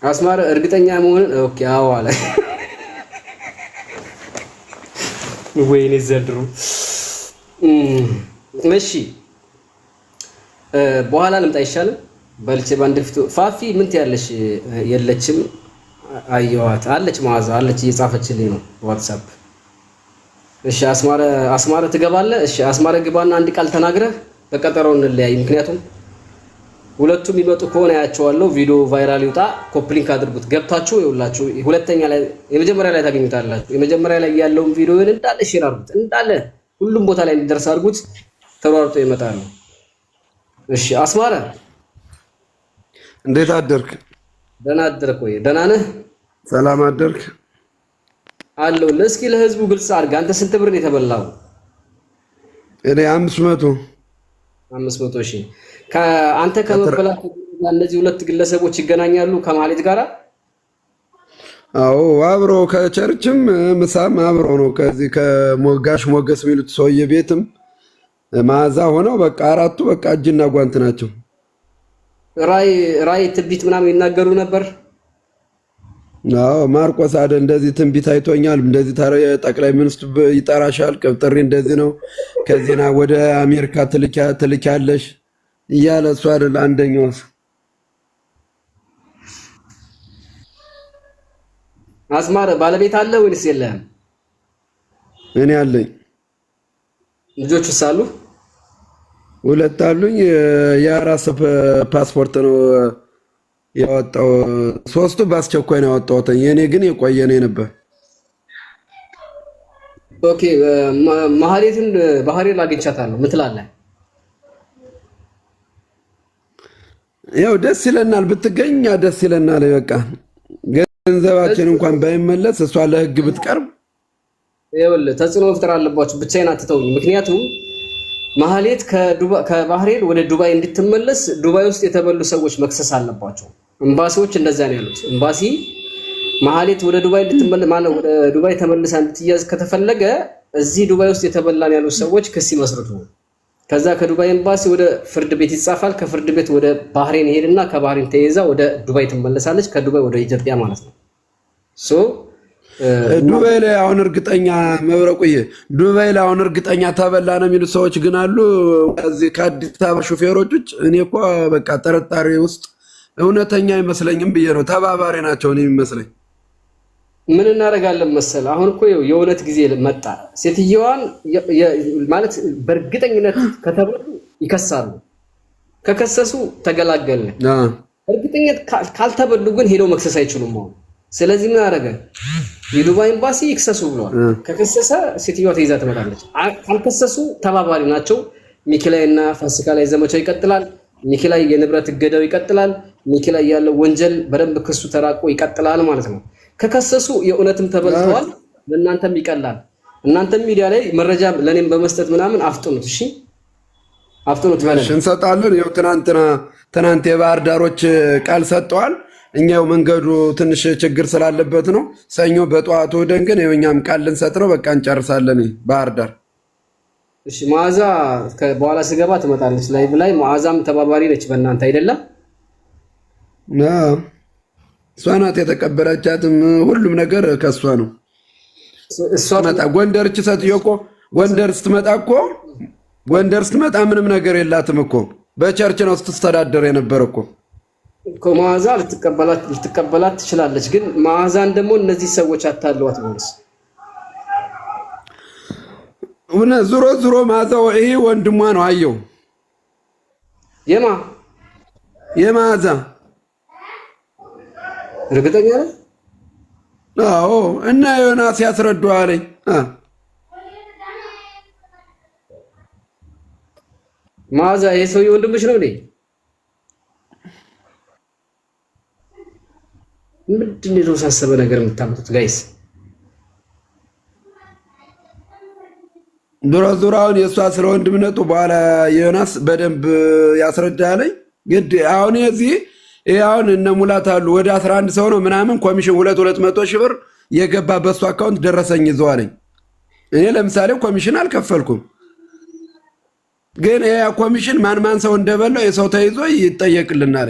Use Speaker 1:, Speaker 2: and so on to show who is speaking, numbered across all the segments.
Speaker 1: አስማረ እርግጠኛ መሆንን ኦኬ አዎ አለ። ወይኔ ዘንድሮ እሺ በኋላ ልምጣ ይሻላል። በልቼ ባንድ ፊቱ ፋፊ ምን ትያለሽ? የለችም አየዋት አለች መዓዛ አለች እየጻፈችልኝ ነው ዋትስአፕ። እሺ አስማረ ትገባለህ? እሺ አስማረ ግባና አንድ ቃል ተናግረህ በቀጠሮው እንለያይ። ምክንያቱም ሁለቱም ይመጡ ከሆነ ያያቸዋለሁ። ቪዲዮ ቫይራል ይውጣ። ኮፕሊንክ አድርጉት ገብታችሁ ይውላችሁ። ሁለተኛ ላይ የመጀመሪያ ላይ ታገኙታላችሁ። የመጀመሪያ ላይ ያለውን ቪዲዮ እንዳለ ሼር አድርጉት፣ እንዳለ ሁሉም ቦታ ላይ እንዲደርስ አድርጉት። ተሯርጦ ይመጣሉ። እሺ አስማረ
Speaker 2: እንዴት አደርክ?
Speaker 1: ደህና አደርክ ወይ? ደህና ነህ?
Speaker 2: ሰላም አደርክ?
Speaker 1: አለው። እስኪ ለህዝቡ ግልጽ አድርግ። አንተ ስንት ብር ነው የተበላው?
Speaker 2: እኔ 500
Speaker 1: ሺህ ከአንተ ከመበላት እነዚህ ሁለት ግለሰቦች ይገናኛሉ ከማለት ጋራ?
Speaker 2: አዎ አብሮ ከቸርችም ምሳም አብሮ ነው። ከዚህ ከሞጋሽ ሞገስ የሚሉት ሰውዬ ቤትም መዓዛ ሆነው በቃ አራቱ በቃ እጅና ጓንት ናቸው።
Speaker 1: ራይ ትንቢት ምናምን ይናገሩ ነበር።
Speaker 2: አዎ ማርቆስ አይደ እንደዚህ ትንቢት አይቶኛል፣ እንደዚህ ጠቅላይ ሚኒስትሩ ይጠራሻል፣ ጥሪ እንደዚህ ነው፣ ከዚህና ወደ አሜሪካ ትልኪያለሽ እያለ እሱ አይደል አንደኛው።
Speaker 1: አስማረ ባለቤት አለ ወይስ የለህም?
Speaker 2: እኔ አለኝ።
Speaker 1: ልጆቹስ አሉ?
Speaker 2: ሁለት አሉኝ። የራስ ፓስፖርት ነው ያወጣው። ሶስቱ በአስቸኳይ ነው ያወጣሁት። የኔ ግን የቆየ ነው ነበር።
Speaker 1: ኦኬ ማህሌትን ባህሪን አግኝቻታለሁ። ምን ትላለህ?
Speaker 2: ያው ደስ ይለናል፣ ብትገኝ ደስ ይለናል። በቃ ገንዘባችን እንኳን ባይመለስ እሷ ለህግ ብትቀርብ
Speaker 1: ይኸውልህ ተጽዕኖ መፍጠር አለባችሁ። ብቻዬን አትተውኝ። ምክንያቱም ማህሌት ከባህሬን ወደ ዱባይ እንድትመለስ ዱባይ ውስጥ የተበሉ ሰዎች መክሰስ አለባቸው። ኤምባሲዎች እንደዛ ነው ያሉት። ኤምባሲ ማህሌት ወደ ዱባይ እንድትመለስ ማለት ወደ ዱባይ ተመልሳ እንድትያዝ ከተፈለገ እዚህ ዱባይ ውስጥ የተበላን ያሉት ሰዎች ክስ ይመስርቱ። ከዛ ከዱባይ ኤምባሲ ወደ ፍርድ ቤት ይጻፋል። ከፍርድ ቤት ወደ ባህሬን ይሄድና ከባህሬን ተይዛ ወደ ዱባይ ትመለሳለች። ከዱባይ ወደ ኢትዮጵያ ማለት ነው።
Speaker 2: ዱባይ ላይ አሁን እርግጠኛ መብረቁዬ፣ ዱባይ ላይ አሁን እርግጠኛ ተበላ ነው የሚሉት ሰዎች ግን አሉ። ከዚህ ከአዲስ አበባ ሹፌሮች ውጭ እኔ እኮ በቃ ጥርጣሬ ውስጥ እውነተኛ አይመስለኝም ብዬ ነው። ተባባሪ ናቸው እኔ የሚመስለኝ።
Speaker 1: ምን እናደርጋለን መሰል፣ አሁን እኮ የእውነት ጊዜ መጣ። ሴትየዋን ማለት በእርግጠኝነት ከተበሉ ይከሳሉ። ከከሰሱ ተገላገልን። እርግጠኝነት ካልተበሉ ግን ሄደው መክሰስ አይችሉም አሁን። ስለዚህ ምን አደረገ? የዱባይ ኤምባሲ ይክሰሱ ብለዋል። ከከሰሰ ሴትዮዋ ተይዛ ትመጣለች። ካልከሰሱ ተባባሪ ናቸው። ሚኪ ላይ እና ፋሲካ ላይ ዘመቻው ይቀጥላል። ሚኪ ላይ የንብረት እገዳው ይቀጥላል። ሚኪ ላይ ያለው ወንጀል በደንብ ክሱ ተራቆ ይቀጥላል ማለት ነው። ከከሰሱ የእውነትም ተበልተዋል፣ ለእናንተም ይቀላል። እናንተም ሚዲያ ላይ መረጃ ለኔም በመስጠት ምናምን አፍጥኑት። እሺ አፍጥኑት ማለት
Speaker 2: እንሰጣለን። ይኸው ትናንት የባህር ዳሮች ቃል ሰጠዋል። እኛው መንገዱ ትንሽ ችግር ስላለበት ነው። ሰኞ በጠዋቱ ወደን ግን እኛም ቃል ልንሰጥ ነው። በቃ እንጨርሳለን ባህር ዳር።
Speaker 1: እሺ መዓዛ በኋላ ስገባ ትመጣለች ላይቭ ላይ። መዓዛም ተባባሪ ነች በእናንተ አይደለም?
Speaker 2: እሷ ናት የተቀበለቻትም። ሁሉም ነገር ከእሷ ነው። እሷ መጣ ጎንደር እች ሴትዮ እኮ ጎንደር ስትመጣ ምንም ነገር የላትም እኮ በቸርች ነው ስትስተዳደር የነበረ እኮ
Speaker 1: መዓዛ ልትቀበላት ትችላለች። ግን መዓዛን ደግሞ እነዚህ ሰዎች አታለዋት ወይስ
Speaker 2: ዙሮ መዓዛው ይሄ ወንድሟ ነው። አየው የመዓዛ
Speaker 1: እርግጠኛ ነህ?
Speaker 2: አዎ። እና ዮናስ ያስረዳው አለኝ።
Speaker 1: መዓዛ ይሄ ሰውዬ ወንድምሽ ነው እንዴ? ምንድን ነው የተወሳሰበ ነገር የምታመጡት ጋይስ?
Speaker 2: ዙሮ አሁን የእሷ ስለ ወንድምነቱ በኋላ ዮናስ በደንብ ያስረዳለኝ። ግድ አሁን አሁን እነ ሙላት አሉ ወደ 11 ሰው ነው ምናምን ኮሚሽን 200 ሺህ ብር የገባ በሱ አካውንት ደረሰኝ ይዘዋለኝ። እኔ ለምሳሌ ኮሚሽን አልከፈልኩም፣ ግን ኮሚሽን ማን ሰው እንደበላው የሰው ተይዞ ይጠየቅልናል።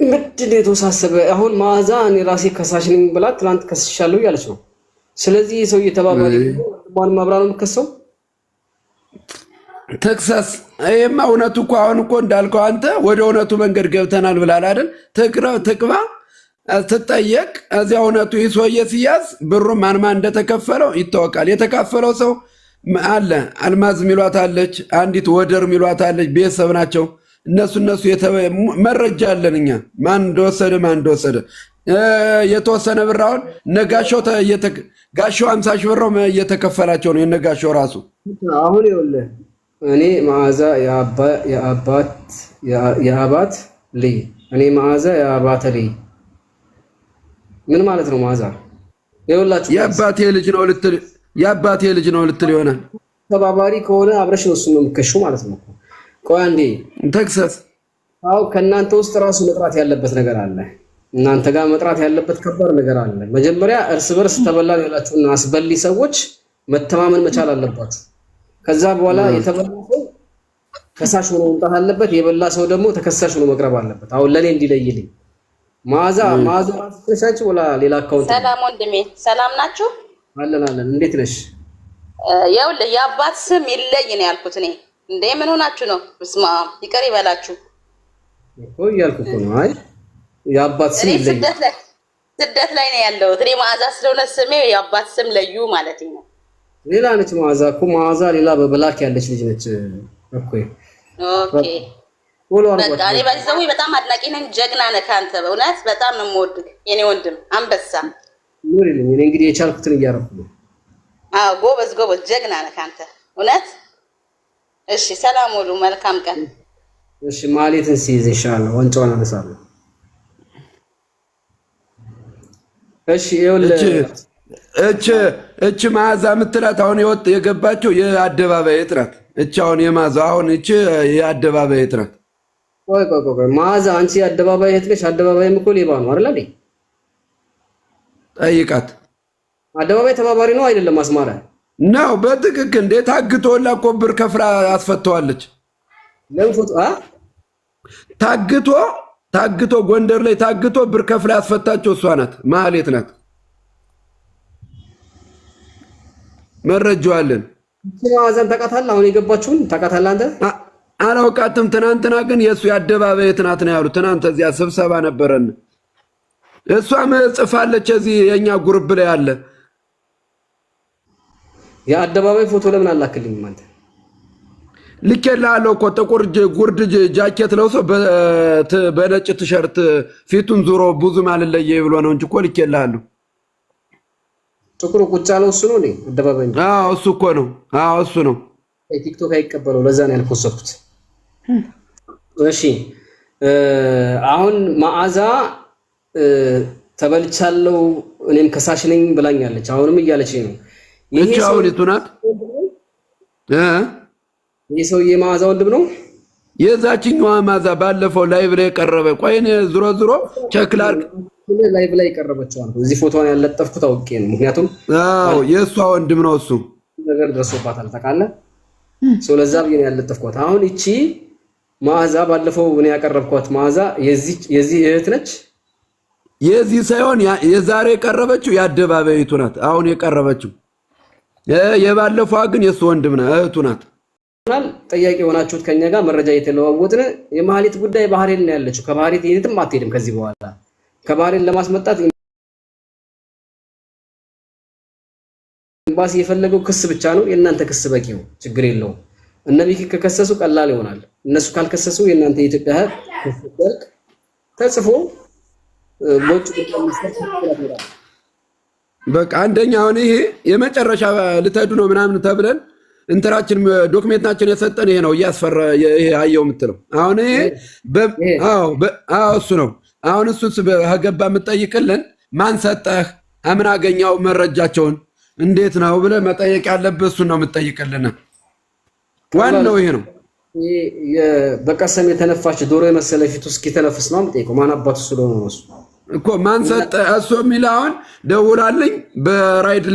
Speaker 1: ምንድን ነው የተወሳሰበ? አሁን መዓዛ እኔ ራሴ ከሳሽ ነኝ ብላ ትናንት ከስሻለሁ እያለች ነው። ስለዚህ ሰው እየተባባለ ማን ማብራ ነው የምከሰው?
Speaker 2: ተክሳስ ይሄማ እውነቱ እኮ አሁን እኮ እንዳልከው አንተ ወደ እውነቱ መንገድ ገብተናል ብላል አይደል? ትቅባ ትጠየቅ። እዚያ እውነቱ ይህ ሰውዬ ሲያዝ ብሩ ማን እንደተከፈለው ይታወቃል። የተካፈለው ሰው አለ። አልማዝ ሚሏት አለች፣ አንዲት ወደር ሚሏት አለች። ቤተሰብ ናቸው እነሱ መረጃ አለን እኛ ማን እንደወሰደ የተወሰነ ብር አሁን ነጋሾው ጋሾው 50 ሺህ ብር እየተከፈላቸው ነው። የነጋሾው ራሱ
Speaker 1: አሁን ይኸውልህ እኔ መዓዛ የአባት ልይ እኔ መዓዛ የአባተ ልይ ምን ማለት ነው? መዓዛ ይኸውላችሁ የአባቴ ልጅ ነው ልትል ይሆናል። ተባባሪ ከሆነ አብረሽ ነው እሱ ነው የምከሽው ማለት ነው። ቆይ አንዴ ተክሳስ አው ከእናንተ ውስጥ ራሱ መጥራት ያለበት ነገር አለ። እናንተ ጋር መጥራት ያለበት ከባድ ነገር አለ። መጀመሪያ እርስ በርስ ተበላን ያላችሁና አስበሊ ሰዎች መተማመን መቻል አለባችሁ። ከዛ በኋላ የተበላ ሰው ከሳሽ ሆኖ መምጣት አለበት፣ የበላ ሰው ደግሞ ተከሳሽ ሆኖ መቅረብ አለበት። አሁን ለኔ እንዲለይልኝ መዓዛ ራስሽ ወላ ሌላ አካውንት።
Speaker 3: ሰላም ወንድሜ፣ ሰላም ናችሁ?
Speaker 1: አለን። እንዴት ነሽ?
Speaker 3: ይኸውልህ የአባት ስም ይለይ ነው ያልኩት እኔ። እንዴ ምን ሆናችሁ ነው? በስመ አብ ይቅር ይበላችሁ
Speaker 1: እኮ እያልኩ እኮ ነው። አይ የአባት ስም ይለይ።
Speaker 3: ስደት ላይ ነው ያለሁት እኔ። መዓዛ ስለሆነ ስሜ የአባት ስም ለዩ ማለት ነው።
Speaker 1: ሌላ ነች መዓዛ እኮ። መዓዛ ሌላ በብላክ ያለች ልጅ ነች እኮ።
Speaker 3: ኦኬ በቃ እኔ ባይዘው በጣም አድናቂ ነኝ። ጀግና ነህ አንተ፣ በእውነት በጣም ነው የምወድህ የኔ ወንድም አንበሳ።
Speaker 1: ኑሪልኝ። እኔ እንግዲህ የቻልኩትን እያደረኩ ነው።
Speaker 3: አዎ ጎበዝ ጀግና ነህ አንተ እውነት። እሺ ሰላም ሁሉ መልካም ቀን።
Speaker 1: እሺ ማለትን ሲይዝ ኢንሻአላህ ወንጫውን አነሳለሁ። እሺ ይኸውልህ እቺ መዓዛ የምትላት አሁን የገባቸው የአደባባይ እጥረት። እቺ አሁን የመዓዛ አሁን እቺ የአደባባይ እጥረት። ቆይ መዓዛ አንቺ የአደባባይ እህት ነሽ። አደባባይም እኮ ሌባ ነው አይደል እንዴ?
Speaker 2: ጠይቃት።
Speaker 1: አደባባይ ተባባሪ ነው አይደለም? አስማራ
Speaker 2: ነው በትክክል እንዴ? ታግቶላ እኮ ብር ከፍራ አስፈተዋለች።
Speaker 1: ለምን ፎቶ
Speaker 2: ታግቶ ጎንደር ላይ ታግቶ ብር ከፍራ ያስፈታቸው እሷ ናት። ማህሌት ናት። መረጃው አለን።
Speaker 1: መዓዛን ታውቃታለህ? አሁን የገባችውን ታውቃታለህ አንተ?
Speaker 2: አላውቃትም። ትናንትና ግን የእሱ የአደባባይ እህት ናት ነው ያሉ። ትናንት እዚያ ስብሰባ ነበረን። እሷም ጽፋለች። እዚህ የኛ ጉርብ ላይ አለ።
Speaker 1: የአደባባይ ፎቶ ለምን አላክልኝም አንተ?
Speaker 2: ልኬልሃለሁ እኮ ጥቁር ጉርድ ጃኬት ለብሶ በነጭ ቲሸርት ፊቱን ዙሮ ብዙም አልለየ ብሎ ነው እንጂ እኮ ልኬልሃለሁ።
Speaker 1: ጥቁር ቁጭ ያለው እሱ ነው እንዴ? አደባባይ ነው።
Speaker 2: አዎ እሱ እኮ ነው። አዎ እሱ ነው።
Speaker 1: ቲክቶክ አይቀበለው፣ ለዛ ነው ያልፖስተኩት። እሺ አሁን መዓዛ ተበልቻለሁ እኔም ከሳሽ ነኝ ብላኛለች። አሁንም እያለች ነው።
Speaker 2: ይሄ ሰው ልቱናት
Speaker 1: ይሄ ሰውዬ መዓዛ ወንድም ነው።
Speaker 2: የዛችኛዋ መዓዛ ባለፈው ላይቭ ላይ ቀረበ። ቆይኔ ዝሮ ቸክላር
Speaker 1: ላይቭ ላይ ቀረበችው አንተ እዚህ ፎቶዋን ያለጠፍኩት አውቄ ነው። ምክንያቱም
Speaker 2: አዎ የሷ ወንድም ነው እሱ
Speaker 1: ነገር ደርሶባታል ታውቃለህ። ሰው ለዛ ብዬ ነው ያለጠፍኳት። አሁን እቺ መዓዛ ባለፈው እኔ ያቀረብኳት መዓዛ የዚህ እህት ነች።
Speaker 2: የዚህ ሳይሆን የዛሬ የቀረበችው የአደባባይቱ ናት። አሁን የቀረበችው የባለፈው ግን የሱ ወንድም ነው እህቱ ናት።
Speaker 1: ጠያቂ የሆናችሁት ከኛ ጋር መረጃ እየተለዋወጥን የማህሌት ጉዳይ ባህሬን ነው ያለችው። ከባህሬን የትም አትሄድም ከዚህ በኋላ። ከባህሬን ለማስመጣት ኤምባሲ የፈለገው ክስ ብቻ ነው። የእናንተ ክስ በቂ ነው፣ ችግር የለውም። እነ ሚኪ ከከሰሱ ቀላል ይሆናል። እነሱ ካልከሰሱ የእናንተ የኢትዮጵያ ህግ ተጽፎ ሞጭ
Speaker 2: በቃ አንደኛ አሁን ይሄ የመጨረሻ ልትሄዱ ነው ምናምን ተብለን እንትራችን ዶክሜንታችን የሰጠን ይሄ ነው። እያስፈራ ይሄ አየው የምትለው አሁን ይሄ እሱ ነው። አሁን እሱስ በገባ የምትጠይቅልን ማን ሰጠህ አምን አገኘው መረጃቸውን እንዴት ነው ብለህ መጠየቅ ያለብህ እሱን ነው የምትጠይቅልን። ዋናው ይሄ ነው።
Speaker 1: በቀሰም የተነፋች ዶሮ የመሰለ ፊቱ እስኪ ተነፍስ ነው የምጠይቀው። ማን አባቱ ስለሆነ ነው እሱ
Speaker 2: እኮ ማን ሰጠ እሱ የሚል አሁን ደውላልኝ በራይድ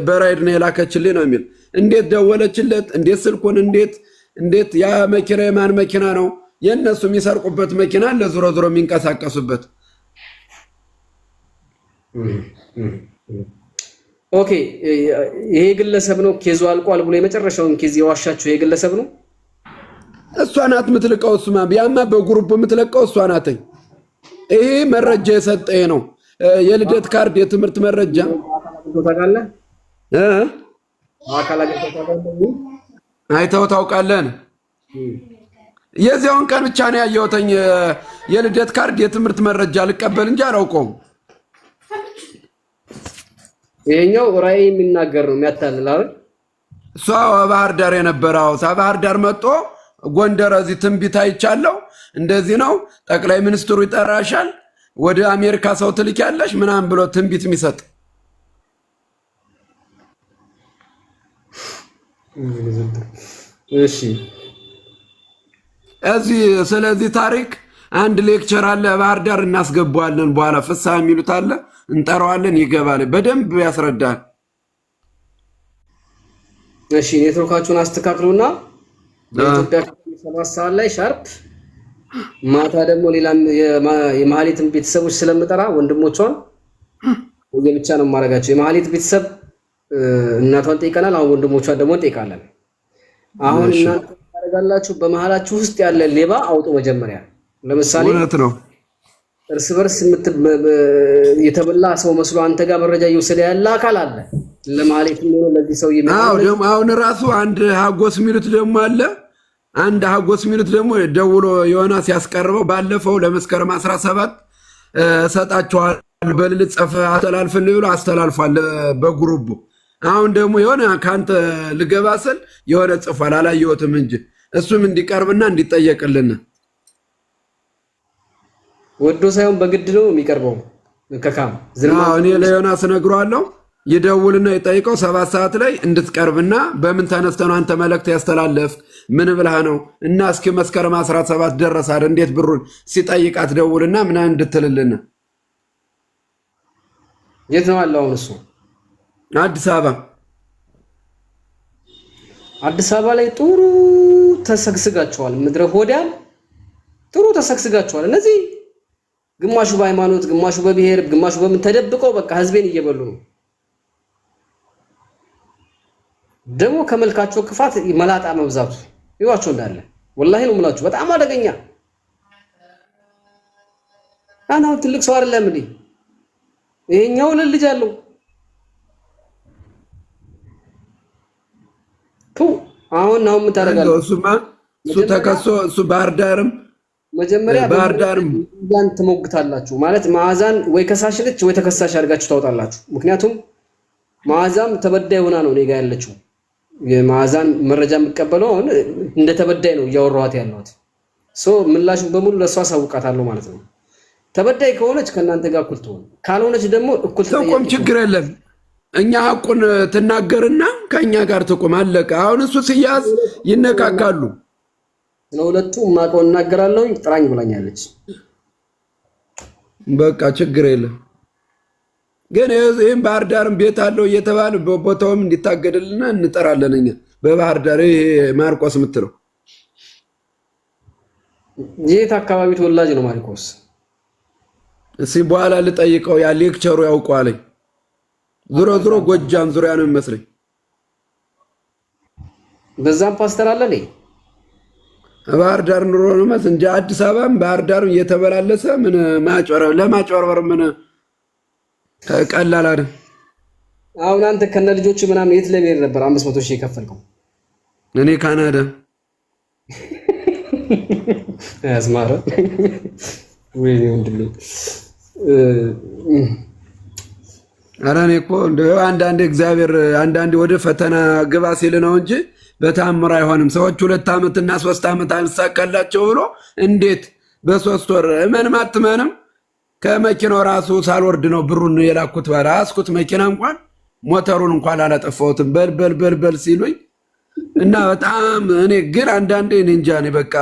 Speaker 2: በራይድ ነው የላከችልኝ ነው የሚል። እንዴት ደወለችለት? እንዴት ስልኩን እንዴት ያ መኪና የማን መኪና ነው? የነሱ የሚሰርቁበት መኪና ለዙሮ ዙሮ የሚንቀሳቀሱበት።
Speaker 1: ኦኬ ይሄ ግለሰብ ነው ኬዙ አልቋል ብሎ የመጨረሻውን ኬዝ የዋሻቸው ይሄ ግለሰብ ነው።
Speaker 2: እሷ ናት የምትልቀው። እሱማ ቢያማ በግሩፕ የምትለቀው እሷ ናት። ይሄ መረጃ የሰጠኝ ነው። የልደት ካርድ፣ የትምህርት መረጃ
Speaker 1: ታውቃለህ?
Speaker 2: አይተኸው ታውቃለህ? የዚያውን ቀን ብቻ ነው ያየሁትኝ። የልደት ካርድ፣ የትምህርት መረጃ ልቀበል እንጂ አላውቀውም።
Speaker 1: ይሄኛው ራእይ የሚናገር ነው የሚያታልል አይደል?
Speaker 2: እሷ ባህር ዳር የነበረው ባህር ዳር መጥቶ ጎንደር እዚህ ትንቢት አይቻለሁ፣ እንደዚህ ነው ጠቅላይ ሚኒስትሩ ይጠራሻል፣ ወደ አሜሪካ ሰው ትልኪያለሽ ምናምን ብሎ ትንቢት የሚሰጥ
Speaker 1: እሺ።
Speaker 2: እዚህ ስለዚህ ታሪክ አንድ ሌክቸር አለ ባህር ዳር እናስገባዋለን። በኋላ ፍስሐ የሚሉት አለ እንጠራዋለን፣ ይገባል፣ በደንብ ያስረዳል።
Speaker 1: እሺ ኔትወርካችሁን አስተካክሉና በኢትዮጵያ 7 ሰዓት ላይ ሻርፕ ማታ ደግሞ ሌላም የማህሌትን ቤተሰቦች ስለምጠራ ወንድሞቿን ወየብቻ ነው ማረጋቸው። የማህሌት ቤተሰብ እናቷን ጠይቀናል። አሁን ወንድሞቿን ደግሞ ጠይቃለን። አሁን እናንተ ታረጋላችሁ። በመሃላችሁ ውስጥ ያለ ሌባ አውጡ መጀመሪያ። ለምሳሌ
Speaker 2: እውነት ነው
Speaker 1: እርስ በርስ የተበላ ሰው መስሎ አንተ ጋር መረጃ እየወሰደ ያለ አካል አለ። ለማህሌት ነው ለዚህ ሰው
Speaker 2: አዎ ደግሞ አሁን ራሱ አንድ ሀጎስ ሚሉት ደግሞ አለ። አንድ ሀጎስ ሚሉት ደግሞ ደውሎ ዮናስ ያስቀርበው ባለፈው ለመስከረም 17 ሰጣቸዋል በልልት ጽፈ አስተላልፍልኝ ብሎ አስተላልፏል በግሩፕ። አሁን ደግሞ የሆነ ካንተ ልገባ ስል የሆነ ጽፏል አላየሁትም እንጂ እሱም እንዲቀርብና እንዲጠየቅልን
Speaker 1: ወዶ ሳይሆን በግድ ነው የሚቀርበው። ከካም
Speaker 2: እኔ ለዮናስ ነግሯለሁ ይደውልና ይጠይቀው 7 ሰዓት ላይ እንድትቀርብና በምን ተነስተህ ነው አንተ መልእክት ያስተላለፍ ምን ብለህ ነው እና እስኪ መስከረም 17 ደረሰ አይደል እንዴት ብሩን ሲጠይቃት ደውልና ምን እንድትልልና።
Speaker 1: የት ነው ያለው አሁን እሱ?
Speaker 2: አዲስ አበባ።
Speaker 1: አዲስ አበባ ላይ ጥሩ ተሰግስጋቸዋል። ምድረ ሆዳም ጥሩ ተሰግስጋቸዋል። እነዚህ ግማሹ በሃይማኖት ግማሹ በብሔር ግማሹ በምን ተደብቀው በቃ ህዝቤን እየበሉ ነው። ደግሞ ከመልካቸው ክፋት መላጣ መብዛቱ ይዋቸው እንዳለ ወላሂ ነው የምላችሁ። በጣም አደገኛ አናው ትልቅ ሰው አይደለም እንዴ ይሄኛው ልጅ አለው ቱ አሁን ምን ታደርጋለህ?
Speaker 2: እሱ ተከሶ እሱ ባህር ዳርም
Speaker 1: መጀመሪያ
Speaker 2: ባህር ዳርም
Speaker 1: ያን ትሞግታላችሁ ማለት መዓዛን ወይ ከሳሽ ነች ወይ ተከሳሽ አድርጋችሁ ታውጣላችሁ። ምክንያቱም መዓዛም ተበዳይ ሆና ነው እኔ ጋር ያለችው። የመዓዛን መረጃ የምቀበለው አሁን እንደ ተበዳይ ነው እያወራኋት ያለሁት። ምላሹን በሙሉ ለሷ አሳውቃታለሁ ማለት ነው። ተበዳይ ከሆነች ከእናንተ ጋር እኩል ትሆን፣ ካልሆነች ደግሞ እኩል
Speaker 2: ትቆም። ችግር የለም። እኛ ሐቁን ትናገርና ከኛ ጋር ትቆም። አለቀ። አሁን እሱ ሲያዝ ይነካካሉ።
Speaker 1: ስለሁለቱ ማቀው እናገራለሁ። ጥራኝ ብላኛለች።
Speaker 2: በቃ ችግር የለም። ግን ይሄን ባህር ዳርም ቤት አለው እየተባለ በቦታውም እንዲታገድልና እንጠራለን እኛ በባህር ዳር። ይሄ ማርቆስ የምትለው
Speaker 1: የት አካባቢ ተወላጅ ነው ማርቆስ?
Speaker 2: እሺ በኋላ ልጠይቀው። ያ ሌክቸሩ ያውቀዋለኝ። ዙሮ ዙሮ ጎጃም ዙሪያ ነው የሚመስለኝ።
Speaker 1: በዛም ፓስተር አለ ነኝ
Speaker 2: ባህር ዳር ኑሮ ነው ማለት እንጂ አዲስ አበባም ባህር ዳርም እየተበላለሰ ምን ለማጭበርበር ምን ቀላል አይደል?
Speaker 1: አሁን አንተ ከነ ልጆቹ ምናምን የት ለሚሄድ ነበር 500 ሺህ የከፈልከው?
Speaker 2: እኔ ካናዳ
Speaker 1: ያስማረ ወይ ወንድሜ።
Speaker 2: ኧረ እኔ እኮ እንደው አንዳንዴ እግዚአብሔር አንዳንዴ ወደ ፈተና ግባ ሲል ነው እንጂ በታምር አይሆንም። ሰዎች 2 ዓመትና 3 ዓመት አልሳካላቸው ብሎ እንዴት በ3 ወር እመንም አትመንም ከመኪናው ራሱ ሳልወርድ ነው ብሩን የላኩት። ባላስኩት መኪና እንኳን ሞተሩን እንኳን አላጠፋሁትም። በል ሲሉኝ እና በጣም እኔ ግን አንዳንዴ እኔ እንጃ እኔ በቃ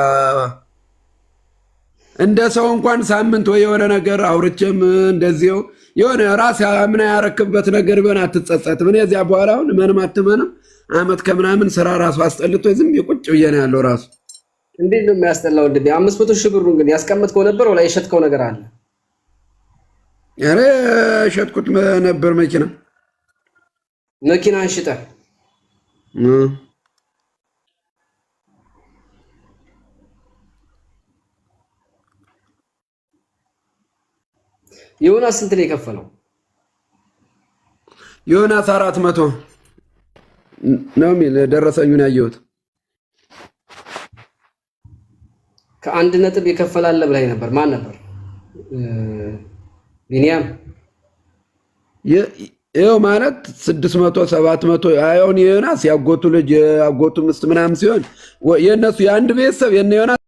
Speaker 2: እንደ ሰው እንኳን ሳምንት ወይ የሆነ ነገር አውርቼም እንደዚሁ የሆነ ራስ ምን ያረክበት ነገር ቢሆን አትጸጸትም። እኔ እዚያ በኋላ አሁን ምንም አትመንም ዓመት ከምናምን ስራ ራሱ አስጠልቶ ዝም ይቁጭ ብዬ ነው ያለው ራሱ
Speaker 1: እንዴት ነው የሚያስጠላው? እንዴ 500 ሺህ ብሩን ግን ያስቀመጥከው ነበር ወላ የሸጥከው ነገር አለ?
Speaker 2: ኧረ ሸጥኩት ነበር
Speaker 1: መኪናን ሽጠህ ዮናስ ስንት ነው የከፈለው?
Speaker 2: ዮናስ 400 ነው የሚል ደረሰኙን ያየሁት።
Speaker 1: ከአንድ ነጥብ የከፈላለ ብላይ ነበር። ማን ነበር? ቢኒያም
Speaker 2: ይኸው ማለት 600 700 አሁን ዮናስ ያጎቱ ልጅ ያጎቱ ምስት ምናምን ሲሆን የእነሱ የአንድ ቤተሰብ የነ ዮናስ